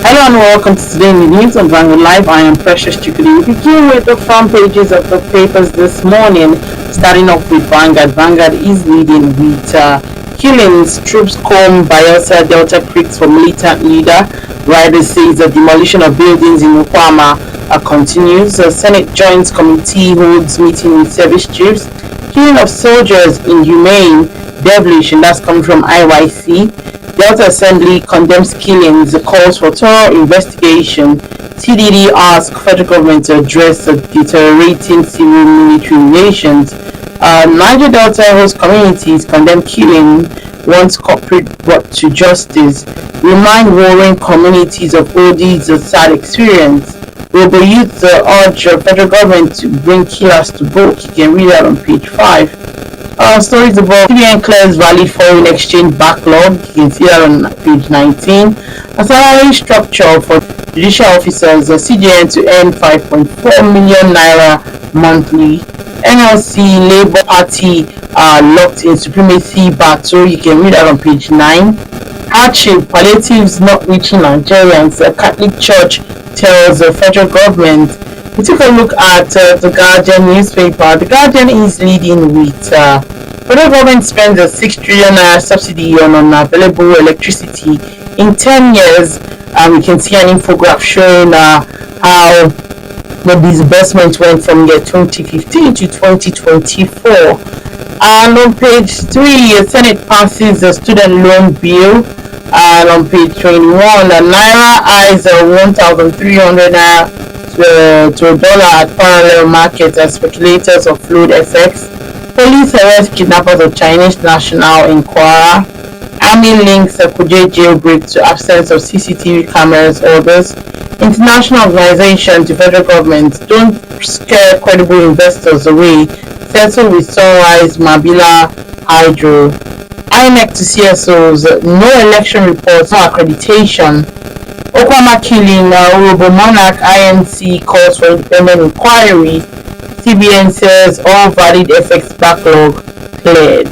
Hello and welcome to today in the news on Vanguard Live. I am Precious Chikudi. We begin with the front pages of the papers this morning, starting off with Vanguard. Vanguard is leading with killings, troops comb Bayelsa Delta Creeks for militant leader. Rider says the demolition of buildings in Okwama continues. Senate joins committee holds meeting with service chiefs. Killing of soldiers inhumane, devilish, and that's coming from IYC. Delta Assembly condemns killings, calls for thorough investigation. TDD asks federal government to address the deteriorating civil-military relations. Niger Delta host communities condemn killing, wants culprit brought to justice. Remind warring communities of OD's sad experience. Robo Youth urge federal government to bring killers to book. You can read that on page 5. Stories about CBN clears valid foreign exchange backlog. You can see that on page 19. A salary structure for judicial officers, CJN to earn 5.4 million naira monthly. NLC Labour Party locked in supremacy battle. You can read that on page 9. Hardship, palliatives not reaching Nigerians. A Catholic Church tells the federal government. We took a look at the Guardian newspaper. The Guardian is leading with federal government spends a 6 trillion naira subsidy on unavailable electricity in 10 years. We can see an infograph showing how the disbursement went from year 2015 to 2024. And on page 3, the Senate passes the student loan bill. And on page 21, the Naira eyes 1,300 naira to a dollar at parallel markets as speculators offload FX. Police arrest kidnappers of Chinese national in Kwara. Army links Kuje jailbreak to absence of CCTV cameras orders. International organization to federal government. Don't scare credible investors away. Settle with Sunrise Mabila Hydro. INEC to CSOs. No election reports, no accreditation. Okwama killing, Robo Monarch INC calls for independent inquiry. CBN says all valid FX backlog cleared.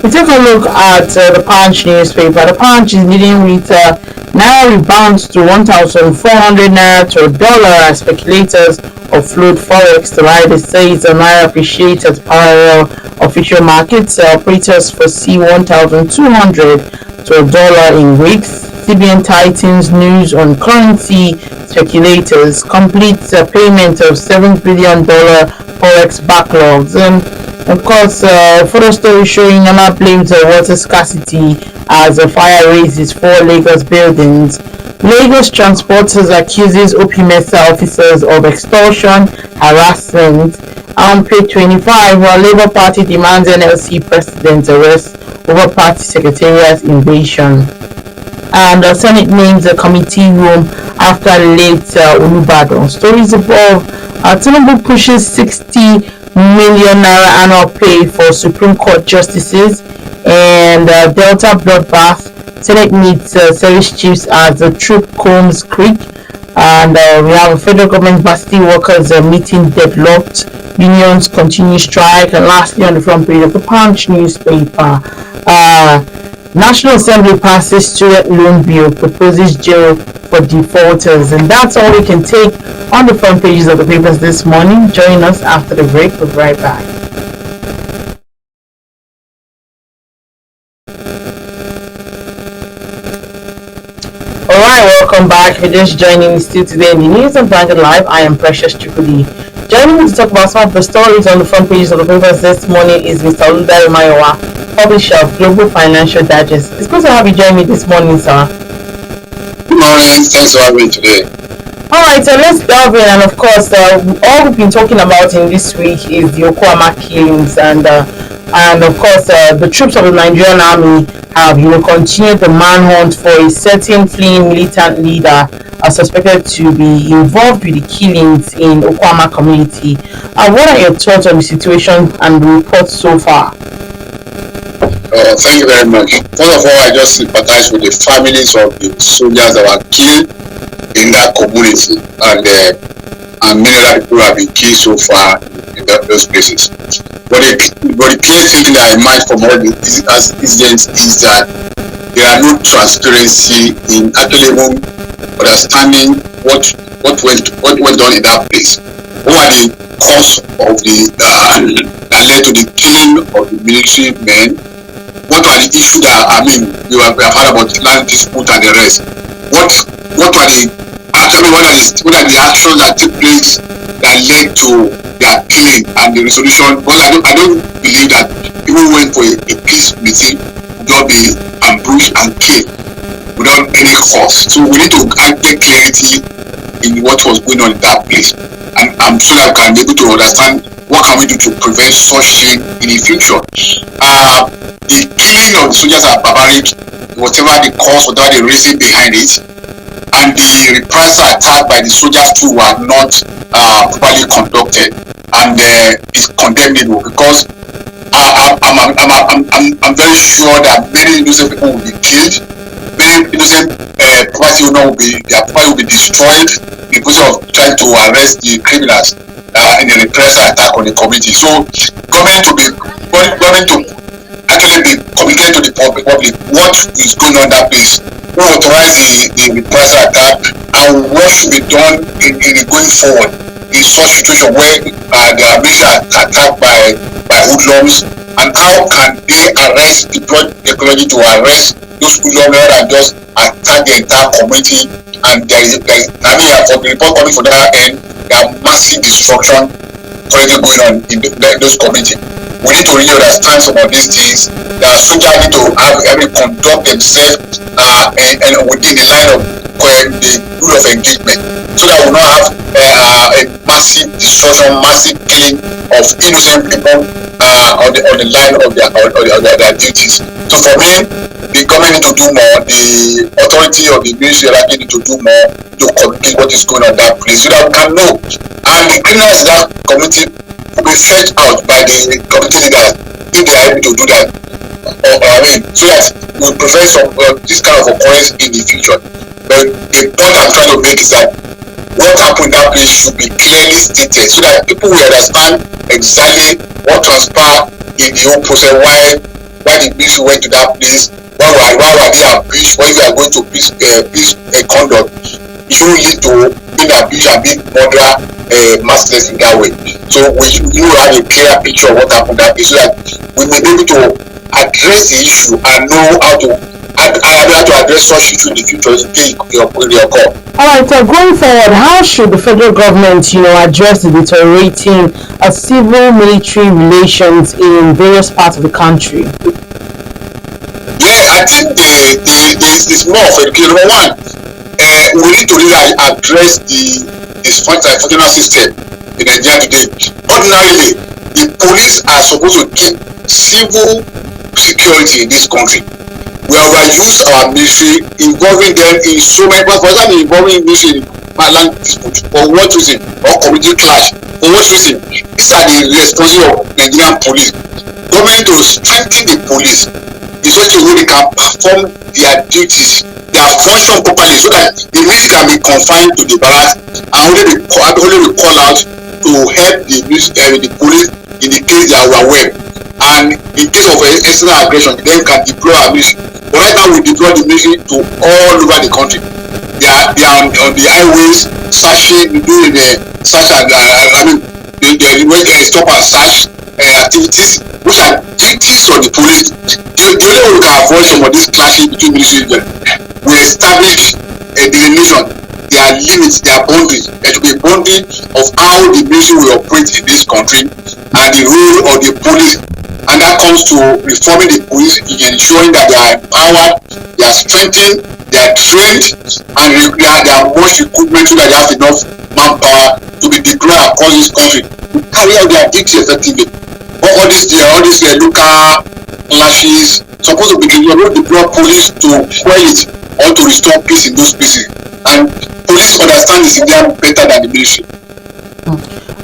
We take a look at the Punch newspaper. The Punch is leading with Naira rebounds to 1,400 naira to a dollar as speculators offload forex. The rider says the Naira appreciates at parallel official markets. Operators foresee 1,200 to a dollar in weeks. CBN tightens news on currency speculators, completes a payment of $7 billion forex backlogs. Of course, photo story showing Nama blames water scarcity as a fire raises 4 Lagos buildings. Lagos transporters accuses OPMESA officers of extortion, harassment. On page 25, while Labour Party demands NLC president arrest over party secretariat invasion. And the Senate names a committee room after late Olubadan. Stories above. Tinubu pushes 60 million naira annual pay for Supreme Court justices. And Delta bloodbath. Senate meets service chiefs as the troop combs creek. And we have a federal government varsity workers meeting deadlocked. Unions continue strike. And lastly, on the front page of the Punch newspaper, National Assembly passes student loan bill, proposes jail for defaulters. And that's all we can take on the front pages of the papers this morning. Join us after the break. We'll be right back. Alright, welcome back. If you're just joining me still today in the news on Vanguard Live, I am Precious Chukudi. Joining me to talk about some of the stories on the front pages of the papers this morning is Mr. Oludare Mayowa, publisher of Global Financial Digest. It's good to have you join me this morning, sir. Good morning. Thanks for having me today. Alright, so let's delve in. And of course, all we've been talking about in this week is the Okwama killings. And of course, the troops of the Nigerian army have continued the manhunt for a certain fleeing militant leader suspected to be involved with the killings in Okwama community. What are your thoughts on the situation and the reports so far? Thank you very much. First of all, I just sympathize with the families of the soldiers that were killed in that community, and many other people have been killed so far in those places. But the clear thing that I emerged from all these incidents is that there are no transparency in actually even understanding what went on in that place. What are the cause of the that led to the killing of the military men? What are the issues that we have heard about land dispute and the rest? What are the what are the actions that took place that led to their killing and the resolution? Well, I don't believe that people went for a peace meeting just be ambushed and killed without any cause. So we need to get clarity in what was going on in that place, and I'm sure that we can be able to understand what can we do to prevent such thing in the future. The killing of the soldiers are barbaric, whatever the cause, whatever the reason behind it, and the reprisal attack by the soldiers too were not properly conducted, and is condemnable, because I'm very sure that many innocent people will be killed, many innocent property will be destroyed in the process of trying to arrest the criminals in the reprisal attack on the community. So government to actually be communicating to the public what is going on in that place, who authorized the reprisal attack, and what should be done in going forward in such situation where they are being attacked by hoodlums, and how can they deploy technology to arrest those hoodlums rather than just attack the entire community. And there is from the report coming from that end, there are massive destruction currently going on in those communities. We need to really understand some of these things. The soldiers need to conduct themselves and within the line of the rule of engagement, so that we will not have a massive destruction, massive killing of innocent people on the line of their duties. So for me, the government need to do more. The authority of the ministry need to do more to communicate what is going on in that place, so that we can know. And the criminals in that community will be fetched out by the community leaders if they are able to do that. So that we will prevent some this kind of occurrence in the future. But the point I'm trying to make is that what happened in that place should be clearly stated, so that people will understand exactly what transpired in the whole process, why the ministry went to that place, why were they abused, why they are going to peace conduct. You lead to being abused and being murdered merciless in that way. So you have a clear picture of what happened that day, so that we may be able to address the issue and know how to address such issue in the future in your call. Alright, going forward, how should the federal government, address the deteriorating civil-military relations in various parts of the country? Yeah, I think it's more of a number one. We need to really address the dysfunctional system in Nigeria today. Ordinarily, the police are supposed to keep civil security in this country. We overuse our military, involving them in so many. For example, involving military in land dispute, for what reason? Or community clash, for what reason? These are the responsibility of Nigerian police. Government to strengthen the police in such a way they can perform their duties, their function properly, so that the military can be confined to the barracks and only be call out to help the police in the case they are overwhelmed. And in case of external aggression, then can deploy our military. But right now we deploy the military to all over the country. They are on the highways, searching, doing the search and stop and search activities, which are duties of the police. The only way we can avoid some of these clashes between military, we establish a delineation, their limits, their boundaries. There should be a boundary of how the military will operate in this country and the role of the police. And that comes to reforming the police, in ensuring that they are empowered, they are strengthened, they are trained, and they have much equipment so that they have enough manpower to be deployed across this country to carry out their duty effectively. All these local clashes supposed to be deploy police to quell it or to restore peace in those places. And police understand the civilian better than the military.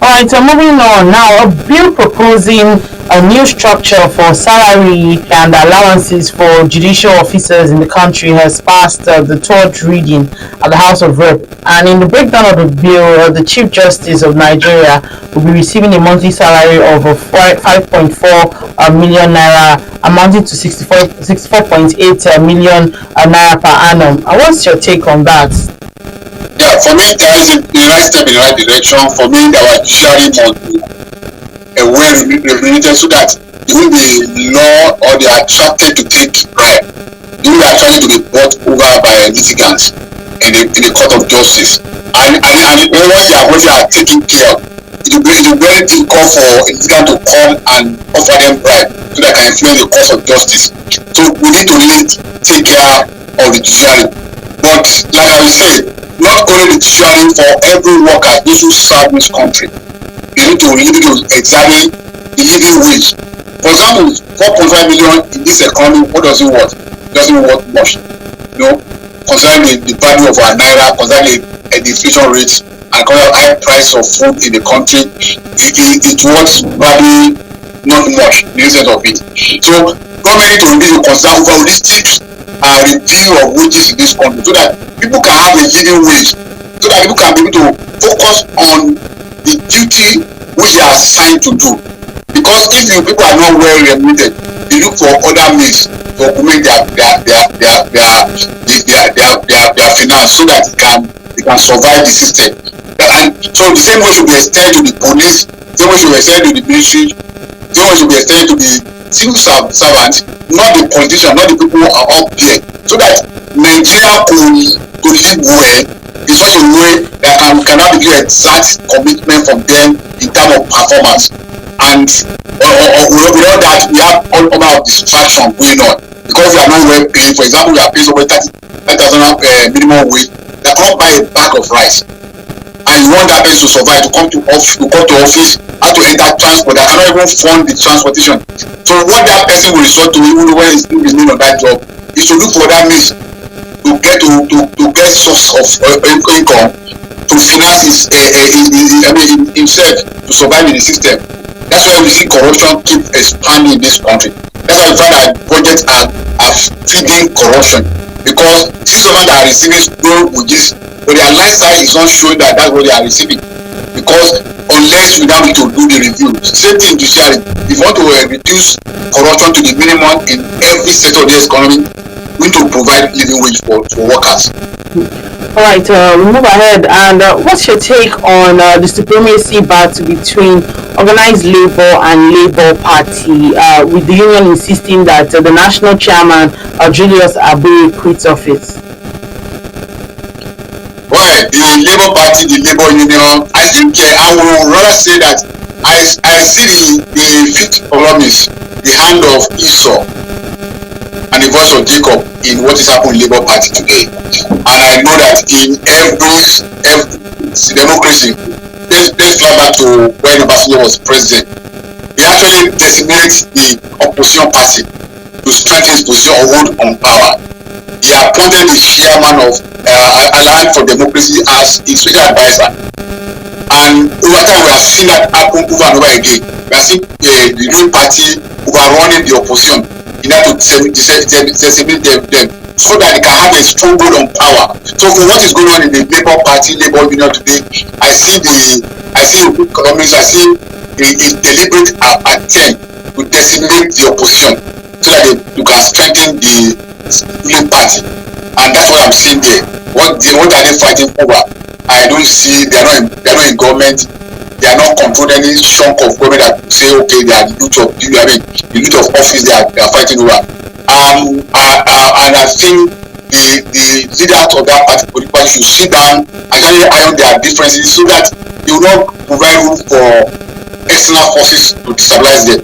Alright, so moving on now, a bill proposing a new structure for salary and allowances for judicial officers in the country has passed the third reading at the House of Rep. And in the breakdown of the bill, the Chief Justice of Nigeria will be receiving a monthly salary of 5.4 million naira, amounting to 64.8 million naira per annum. What's your take on that? Yeah, for me, there is a right step in the right direction. For me, our judiciary must be well regulated so that even the law or they are attracted to take bribe, even they are attracted to be bought over by litigants in the court of justice. And once they are taken care of, it will be very difficult for a litigant to come and offer them bribe so that can influence the course of justice. So we need to really take care of the judiciary. But like I said, not only the judiciary, for every worker, those who serve this country, they need to examine the living wage. For example, 4.5 million in this economy, what does it worth? It doesn't worth much. Concerning the value of our naira, concerning the inflation rate, and concerning the high price of food in the country, it worth probably not much in the sense of it. So government need to consider over holistic review of wages in this country so that people can have a living wage, so that people can be able to focus on the duty which they are assigned to do. Because if the people are not well remunerated, they look for other means to augment their finance so that they can survive the system. And so the same way should be extended to the police, the same way should be extended to the military, the same way should be extended to the civil servants, not the politicians, not the people who are up there, so that Nigeria could live well in such a way that cannot be exact commitment from them in terms of performance. And without that, we have all manner of distraction going on because we are not well paid. For example, we are paying over 30,000 minimum wage. They can't buy a bag of rice, and you want that person to survive, to come to office, how to enter transport. They cannot even fund the transportation. So what that person will resort to, even when he's still on that job, is to look for that means to get source of income to finance himself to survive in the system. That's why we see corruption keep expanding in this country. That's why we find that budgets are feeding corruption, because citizens that are receiving low wages, but their lifestyle is not showing that that's what they are receiving. Because unless we don't need to do the review, same thing judiciary. If you want to reduce corruption to the minimum in every sector of the economy, we need to provide living wage for workers. All right, we move ahead. And what's your take on the supremacy battle between organized labor and Labour Party, with the union insisting that the national chairman, Julius Abu, quits office? Well, the Labour Party, the Labour Union, I think I would rather say that I see the fifth promise, the hand of Esau and the voice of Jacob in what is happening in Labour Party today. And I know that in every democracy, let's fly back to when Obasanjo was president, he actually designated the opposition party to strengthen his position or hold on power. He appointed the chairman of Alliance for Democracy as his special advisor. And over time, we have seen that happen over and over again. We have seen the ruling party overrunning the opposition in order to disseminate them so that they can have a stronghold on power. So for what is going on in the Labour Party, Labour Union today, I see economics, I see a deliberate attempt to decimate the opposition so that they can strengthen the ruling party. And that's what I'm seeing there. What are they fighting over? I don't see they are not in government. They are not controlling any chunk of government that say okay they are the loot of office they are fighting over. And I think the leaders of that political party should sit down and actually iron their differences so that they will not provide room for external forces to destabilize them.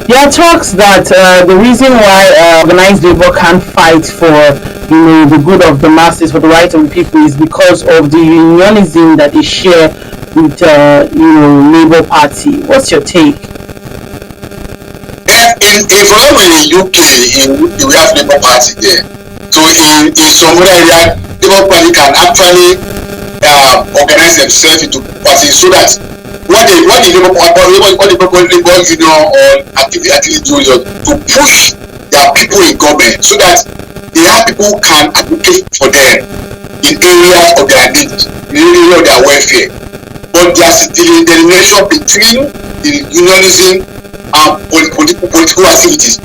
There are talks that the reason why organized labor can't fight for the good of the masses, for the rights of the people, is because of the unionism that they share with Labour Party. What's your take? For example, in the UK, we have Labour Party there. So in some other area, Labour Party can actually organize themselves into parties so that what the Labour Union or activity do is to push their people in government so that they have people who can advocate for them in areas of their needs, in areas of their welfare. But there's a delineation between the unionism and political activities.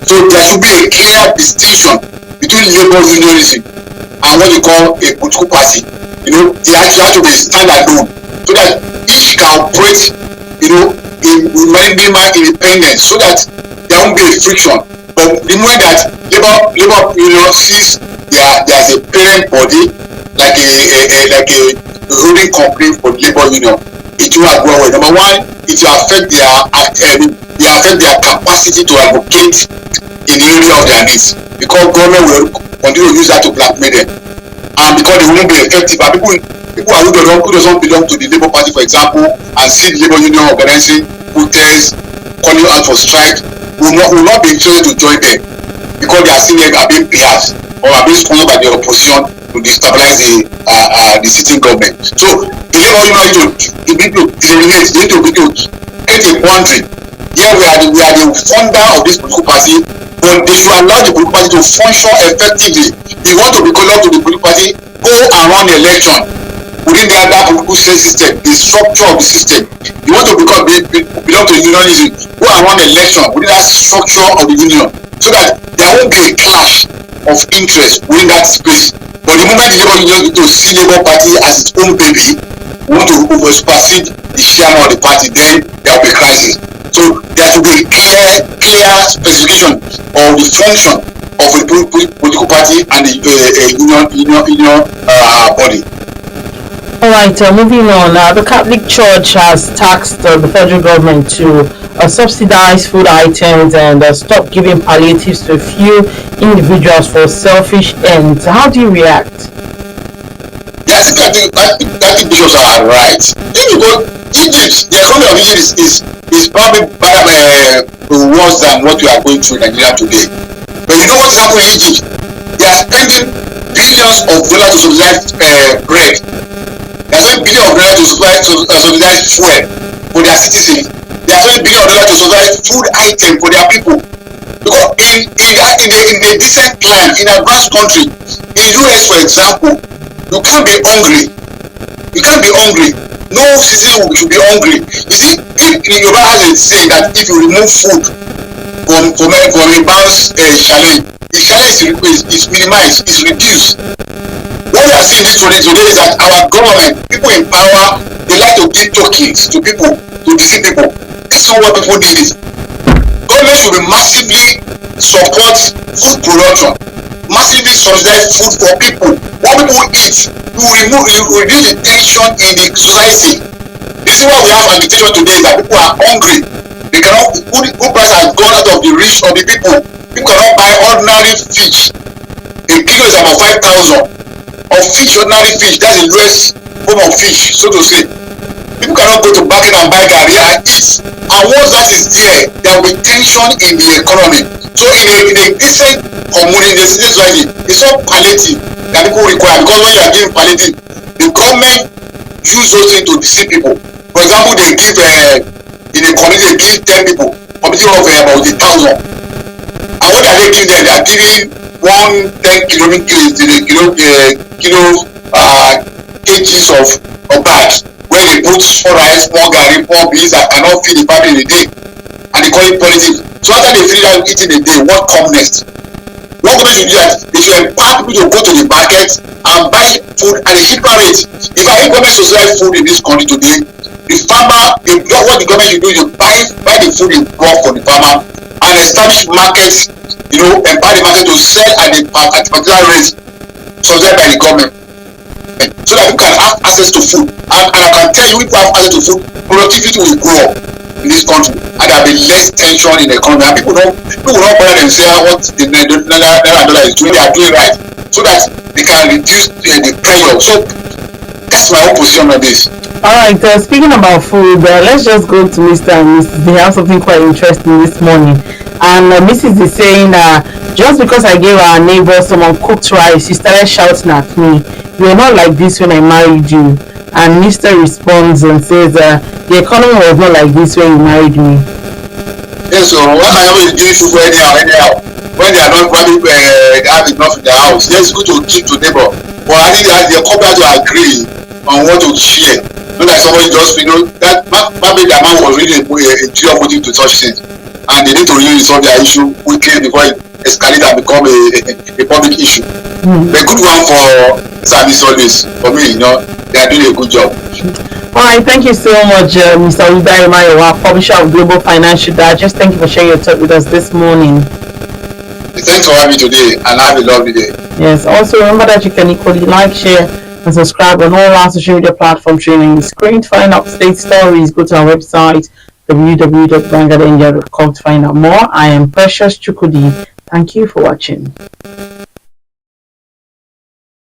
So there should be a clear distinction between labor unionism and what you call a political party. they actually have to be standalone so that each can operate, in minimal independence so that there won't be a friction. But the moment that labor sees there's a parent body like a holding company for labor union, it will not go away. Number one, it will affect their capacity to advocate in the area of their needs, because government will continue to use that to blackmail them, and because they won't be effective. And people who doesn't belong to the Labour Party, for example, and see the labor union organizing protests, calling out for strike, will not be interested to join them, because they are seen are being biased or are being sponsored by the opposition to destabilize the sitting government. So the labor union need to disseminate, they need to create a boundary. Here we are the founder of this political party, but they should allow the political party to function effectively. If you want to belong to the political party, go and run the election within that political system, the structure of the system. You want to belong to unionism, go and run the election within that structure of the union, so that there won't be a clash of interest within that space. But the moment the labor union to see Labour Party as its own baby, want to supersede the chairman of the party, then there will be crisis. So there should be a clear specification of the function of a political party and the union body. All right, moving on. The Catholic Church has taxed the federal government to subsidize food items and stop giving palliatives to a few individuals for selfish ends. How do you react? Yes, I think bishops are right. If you go Egypt, the economy of Egypt is probably worse than what we are going through in Nigeria today. But you know what's happening in Egypt? They are spending billions of dollars to subsidize bread. They are spending billions of dollars to subsidize fuel for their citizens. They are spending billions of dollars to subsidize food items for their people. Because in a decent land, in a advanced country, in the US, for example, you can't be hungry. You can't be hungry. No citizen should be hungry. You see, if Yoruba has a saying that if you remove food from a man's challenge, the challenge is minimized, is reduced. What we are seeing today is that our government, people in power, they like to give tokens to people, to deceive people. This is not what people need. Government should be massively support food production, massively subsidize food for people. What people eat, you reduce the tension in the society. This is why we have agitation today, is that people are hungry. They cannot, food price has gone out of the reach of the people. People cannot buy ordinary fish. A kilo is about 5,000 of fish, ordinary fish. That's the lowest form of fish, so to say. People cannot go to market and buy garri and eat. And once that is there will be tension in the economy. So in a decent community, in a decent society, it's not palliative that people require, because when you are giving palliative, the government use those things to deceive people. For example, they give in a community, they give 10 people, community of about 1,000. And what are they giving them? They are giving 10 kgs of bags, where they put small rice, small garri, small beans that cannot feed the family in a day, and they call it palliative. So after they finish out eating a day, what comes next? What government should do that? They should empower people to go to the market and buy food at a cheaper rate. If government should sell food in this country today, the farmer, what the government should do is buy the food in bulk from the farmer and establish markets, empower the market to sell at a particular rate subsidized by the government, so that people can have access to food. And I can tell you, if you have access to food, productivity will go up in this country, and there will be less tension in the economy. And people will not bother themselves what the naira dollar is doing. They are doing right, so that they can reduce the pressure. So that's my own position on this. Alright, speaking about food, let's just go to Mr. and Mrs. They have something quite interesting this morning. And Mrs. is saying, just because I gave our neighbor some cooked rice, she started shouting at me, "You were not like this when I married you." And Mr. responds and says, the economy was not like this when you married me. Yes, so what I always give food for anyhow. When they are not probably they have enough in their house, it's good to keep to neighbor. But I think that the couple to agree on what to share. Not like somebody just, that maybe the man was really a clear motive to such things, and they need to really resolve their issue quickly before it escalates and become a public issue. The good one for service always. For me, they are doing a good job. All right, thank you so much, Mr. Udai Mayowa, publisher of Global Financial Digest. Thank you for sharing your thought with us this morning. Thanks for having me today, and have a lovely day. Yes, also remember that you can equally like, share, and subscribe on all our social media platforms showing the screen. To find up-to-date stories, go to our website, www.vanguardindia.com, to find out more. I am Precious Chukudi. Thank you for watching.